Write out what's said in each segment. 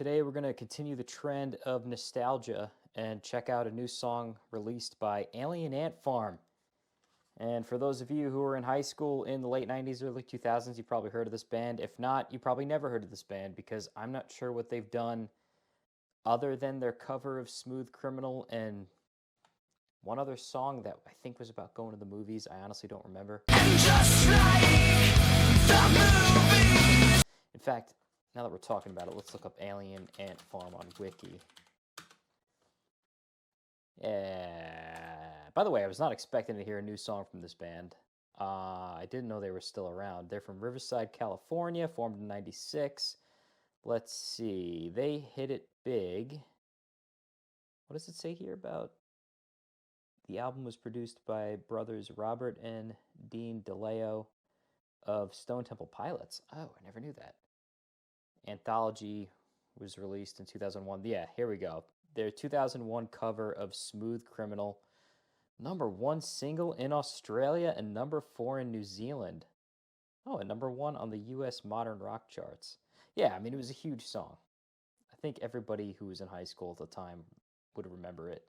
Today we're going to continue the trend of nostalgia and check out a new song released by Alien Ant Farm. And for those of you who were in high school in the late 90s, early 2000s, you probably heard of this band. If not, you probably never heard of this band because I'm not sure what they've done other than their cover of Smooth Criminal and one other song that I think was about going to the movies. I honestly don't remember. Just like the movies. In fact, now that we're talking about it, let's look up Alien Ant Farm on Wiki. Yeah. By the way, I was not expecting to hear a new song from this band. I didn't know they were still around. They're from Riverside, California, formed in '96. Let's see. They hit it big. What does it say here about? The album was produced by brothers Robert and Dean DeLeo of Stone Temple Pilots. Oh, I never knew that. Anthology was released in 2001. Yeah, here we go. Their 2001 cover of Smooth Criminal. #1 single in Australia and #4 in New Zealand. Oh, and #1 on the US modern rock charts. Yeah, I mean, it was a huge song. I think everybody who was in high school at the time would remember it.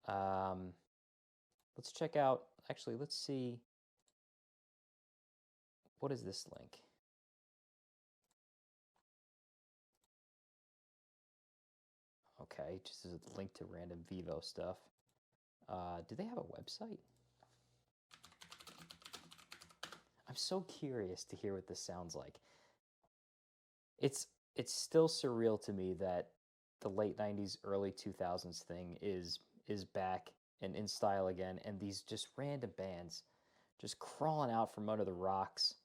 Let's check out, actually, let's see. What is this link? Okay, just as a link to random Vivo stuff. Do they have a website? I'm so curious to hear what this sounds like. It's still surreal to me that the late 90s, early 2000s thing is back and in style again, and these just random bands just crawling out from under the rocks,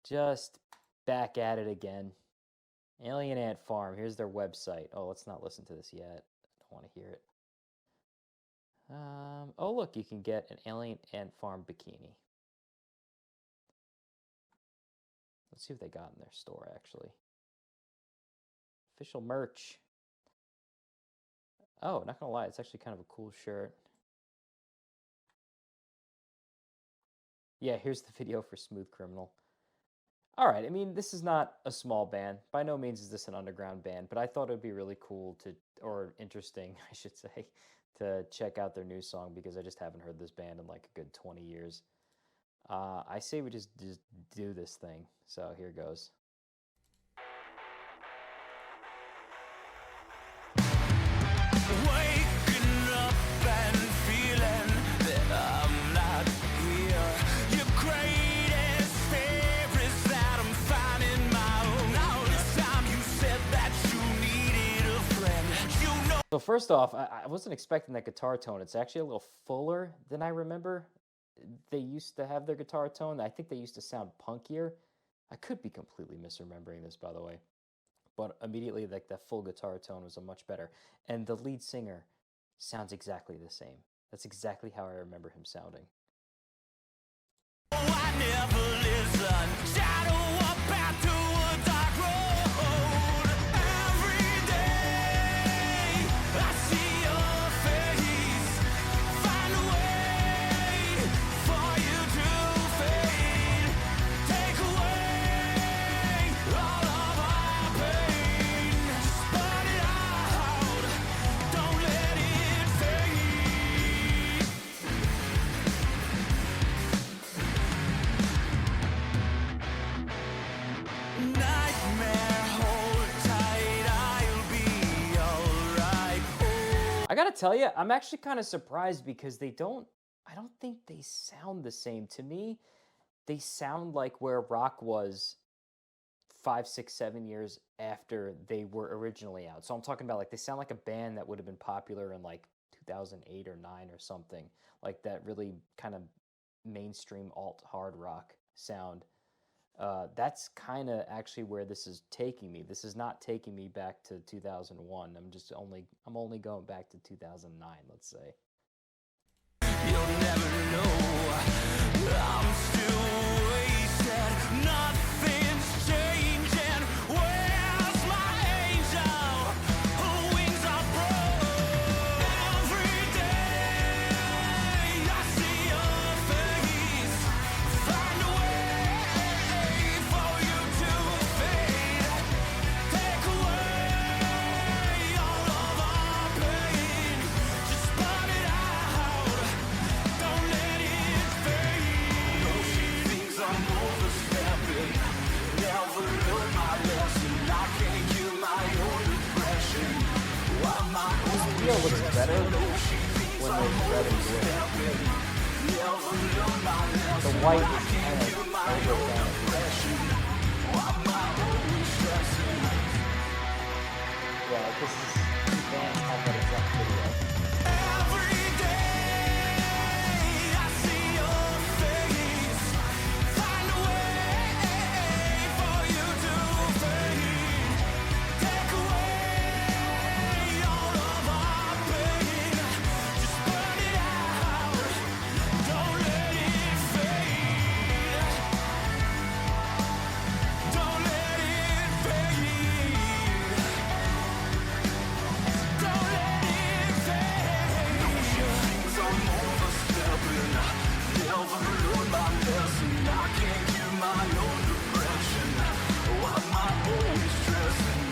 just back at it again. Alien Ant Farm, here's their website. Oh, let's not listen to this yet. I don't want to hear it. Oh, look, you can get an Alien Ant Farm bikini. Let's see what they got in their store, actually. Official merch. Oh, not gonna lie, it's actually kind of a cool shirt. Yeah, here's the video for Smooth Criminal. All right, I mean, this is not a small band. By no means is this an underground band, but I thought it would be really cool to, or interesting, I should say, to check out their new song because I just haven't heard this band in like a good 20 years. I say we just do this thing. So here goes. Waking up and feeling that I'm not here. Your greatest fear is that I'm finding my own. All this time you said that you needed a friend. You know. So first off, I wasn't expecting that guitar tone. It's actually a little fuller than I remember. They used to have their guitar tone. I think they used to sound punkier. I could be completely misremembering this, by the way. But immediately, like, that full guitar tone was a much better. And the lead singer sounds exactly the same. That's exactly how I remember him sounding. I never listen. Shadow up path to a dark road. Every day I see your face. Find a way for you to fade. Take away all of our pain. Just burn it out. Don't let it fade. Nightmare, hold tight, I'll be alright. Oh. I gotta tell you, I'm actually kind of surprised because I don't think they sound the same. To me, they sound like where rock was 5, 6, 7 years after they were originally out. So I'm talking about, like, they sound like a band that would have been popular in like 2008 or 9 or something, like that really kind of mainstream alt hard rock sound. That's kind of actually where this is taking me. This is not taking me back to 2001. I'm only going back to 2009, let's say. You'll never know. I'm still wasted. Nothing's changing. Where's my angel? Her wings are broke. Every day I see your face. Find a way for you to fade. Take away better when there's red and blue. The white is kind of overdone. Yeah, this is these bands have that exact video. Every day I see your face. Find a way for you to fade. Take away all of our pain. Just burn it out. Don't let it fade. Don't let it fade. Don't let it fade. No things I'm overstepping. Never learn my lesson. I can't give my own direction. I'm my own stressing.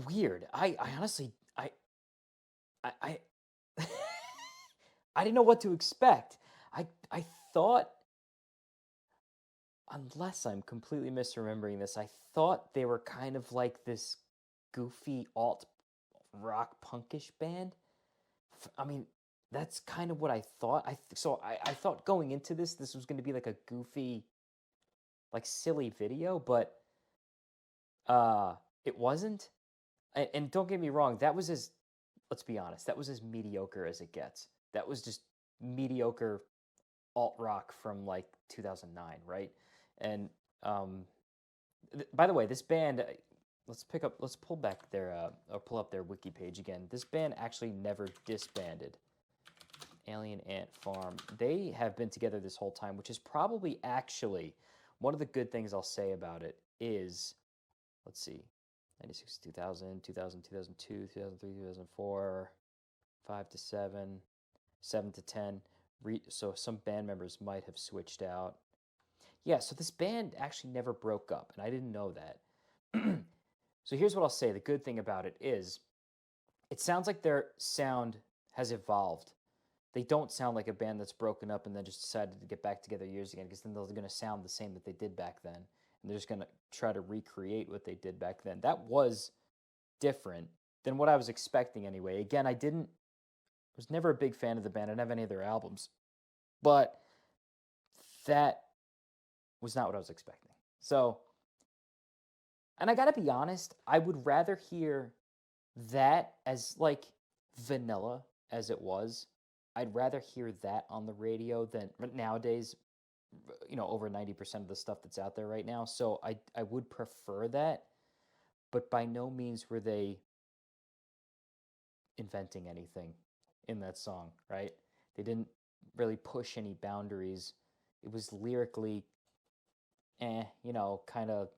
Weird. I honestly I I didn't know what to expect. I thought, unless I'm completely misremembering this, I thought they were kind of like this goofy alt rock punkish band. I mean, that's kind of what I thought. I thought going into this was going to be like a goofy, like silly video, but it wasn't. And don't get me wrong, that was as, let's be honest, that was as mediocre as it gets. That was just mediocre alt rock from like 2009, right? And by the way, this band, let's pull back their or pull up their wiki page again. This band actually never disbanded. Alien Ant Farm. They have been together this whole time, which is probably actually one of the good things I'll say about it is, let's see, 96 to 2000, 2000, 2002, 2003, 2004, 5 to 7, 7 to 10. So some band members might have switched out. Yeah, so this band actually never broke up, and I didn't know that. So here's what I'll say. The good thing about it is it sounds like their sound has evolved. They don't sound like a band that's broken up and then just decided to get back together years again, because then they're going to sound the same that they did back then. And they're just going to try to recreate what they did back then. That was different than what I was expecting anyway. Again, I was never a big fan of the band. I didn't have any of their albums. But that was not what I was expecting. So, and I got to be honest, I would rather hear that as like vanilla as it was. I'd rather hear that on the radio than nowadays, over 90% of the stuff that's out there right now. So I would prefer that, but by no means were they inventing anything in that song, right? They didn't really push any boundaries. It was lyrically, kind of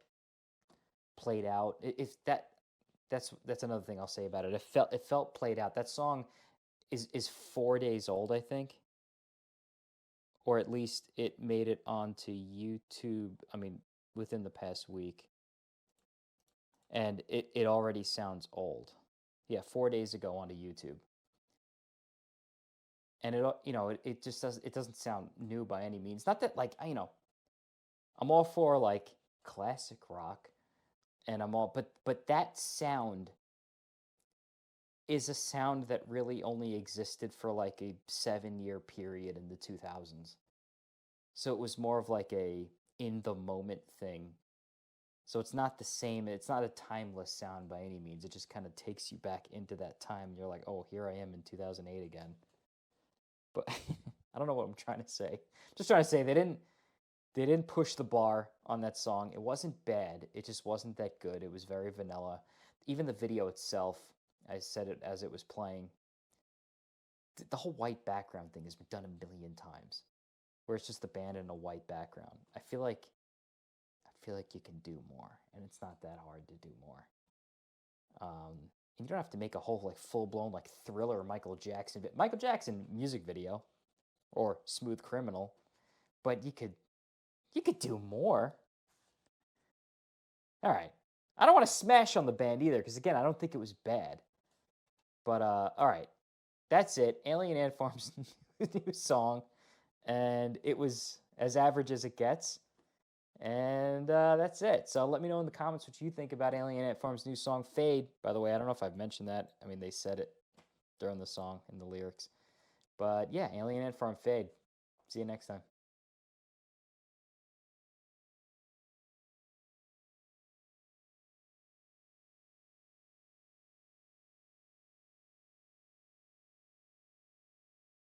played out. That's another thing I'll say about it. It felt played out. That song is 4 days old, I think. Or at least it made it onto YouTube, within the past week. And it already sounds old. Yeah, 4 days ago onto YouTube. And it just doesn't sound new by any means. Not that I'm all for like classic rock, and but that sound is a sound that really only existed for like a 7-year period in the 2000s. So it was more of like a in the moment thing. So it's not the same. It's not a timeless sound by any means. It just kind of takes you back into that time. You're like, oh, here I am in 2008 again. But I don't know what I'm trying to say. Just trying to say they didn't push the bar on that song. It wasn't bad. It just wasn't that good. It was very vanilla. Even the video itself, I said it as it was playing. The whole white background thing has been done a million times, where it's just the band in a white background. I feel like you can do more, and it's not that hard to do more. And you don't have to make a whole like full blown like Thriller Michael Jackson music video, or Smooth Criminal, but you could do more. All right. I don't want to smash on the band either, because again, I don't think it was bad. But all right, that's it. Alien Ant Farm's new song, and it was as average as it gets. And that's it. So let me know in the comments what you think about Alien Ant Farm's new song, Fade. By the way, I don't know if I've mentioned that. I mean, they said it during the song in the lyrics. But yeah, Alien Ant Farm, Fade. See you next time.